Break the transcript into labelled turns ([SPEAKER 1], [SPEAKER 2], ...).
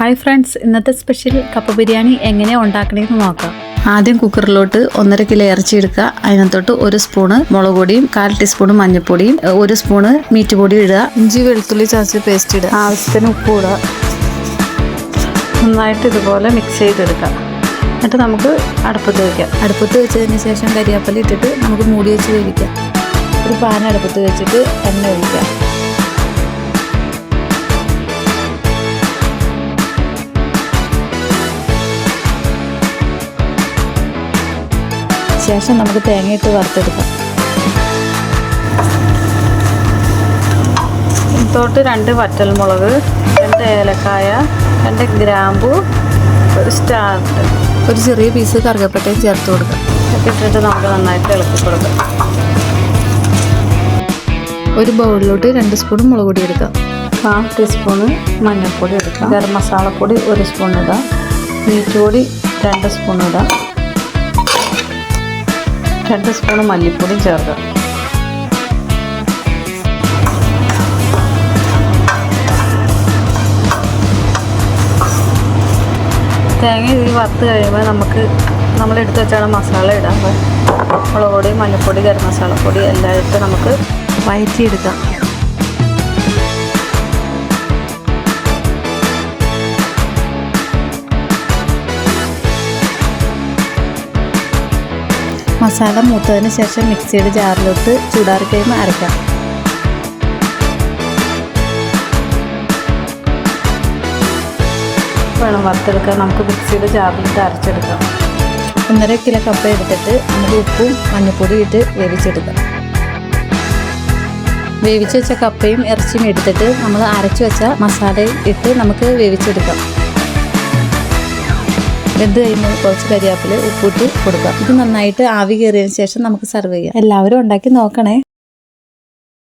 [SPEAKER 1] Hi friends, ഇന്നത്തെ special കപ്പ ബിരിയാണി എങ്ങനെയാണ് ഉണ്ടാക്കണമെന്ന് നോക്കാം. ആദ്യം കുക്കറിലോട്ട് 1.5 കിലോ ഇറച്ചി എടുക്കുക. അതിനകത്തോട്ട് 1 സ്പൂണ് മുളക് പൊടിയും 1/4 ടീസ്പൂൺ മഞ്ഞൾപ്പൊടിയും 1 സ്പൂണ് മീറ്റ് പൊടി ഇടുക. ഇഞ്ചി വെളുത്തുള്ളി ചതച്ച് പേസ്റ്റ് ഇടുക. ആവശ്യത്തിന് ഉപ്പ് ഇടുക. നന്നായിട്ട് ഇതുപോലെ മിക്സ് ചെയ്തെടുക്കാം. എന്നിട്ട് നമുക്ക് അടുപ്പത്ത് വയ്ക്കാം. അടുപ്പത്ത് വെച്ചതിന് ശേഷം കരിയാപ്പല ഇട്ടിട്ട് നമുക്ക് മൂടി വെച്ച് വേവിക്കാം. ഒരു പാൻ അടുപ്പത്ത് വെച്ചിട്ട് എണ്ണ ഒഴിക്കാം. ശേഷം നമുക്ക് തേങ്ങയിട്ട് വറുത്തെടുക്കാം. ഇതിലോട്ട് 2 വറ്റൽമുളക്, 2 ഏലക്കായ, 2 ഗ്രാമ്പു, 1 സ്റ്റാർ, ഒരു ചെറിയ പീസ് കറുകപ്പട്ടയും ചേർത്ത് കൊടുക്കാം. ഇട്ടിട്ട് നമുക്ക് നന്നായിട്ട് ഇളക്കി കൊടുക്കാം. ഒരു ബൗളിലോട്ട് 2 സ്പൂൺ മുളക് പൊടി എടുക്കാം. 1/4 ടീസ്പൂണ് മഞ്ഞൾപ്പൊടി എടുക്കാം. ഗരം മസാലപ്പൊടി 1 സ്പൂൺ ഇടാം. മീറ്റ് പൊടി 2 സ്പൂൺ ഇടാം. 2 സ്പൂൺ മല്ലിപ്പൊടി ചേർക്കാം. തേങ്ങ ഇതിൽ വറുത്ത് കഴിയുമ്പോൾ നമ്മളെടുത്ത് വെച്ചാണ് മസാല ഇടാം. മുളക് പൊടി, മല്ലിപ്പൊടി, ഗരം മസാലപ്പൊടി എല്ലാം ഇട്ട് നമുക്ക് വഴറ്റിയെടുക്കാം. മസാല മൂത്തതിന് ശേഷം മിക്സിയുടെ ജാറിലോട്ട് ചൂടാറി കഴിയുമ്പോൾ അരയ്ക്കാം. വേണം വറുത്തെടുക്കാൻ. നമുക്ക് മിക്സിയുടെ ജാറിലിട്ട് അരച്ചെടുക്കാം. 1.5 കിലോ കപ്പ എടുത്തിട്ട് നമുക്ക് ഉപ്പും മഞ്ഞൾപ്പൊടി ഇട്ട് വേവിച്ചെടുക്കാം. വേവിച്ച് വെച്ച കപ്പയും ഇറച്ചിയും എടുത്തിട്ട് നമ്മൾ അരച്ച് വെച്ച മസാലയും ഇട്ട് നമുക്ക് വേവിച്ചെടുക്കാം. വെന്ത് കഴിയുമ്പോൾ കുറച്ച് കരിയാപ്പില ഉപ്പിട്ട് കൊടുക്കാം. ഇത് നന്നായിട്ട് ആവി കയറിയതിന് ശേഷം നമുക്ക് സെർവ് ചെയ്യാം. എല്ലാവരും ഉണ്ടാക്കി നോക്കണേ.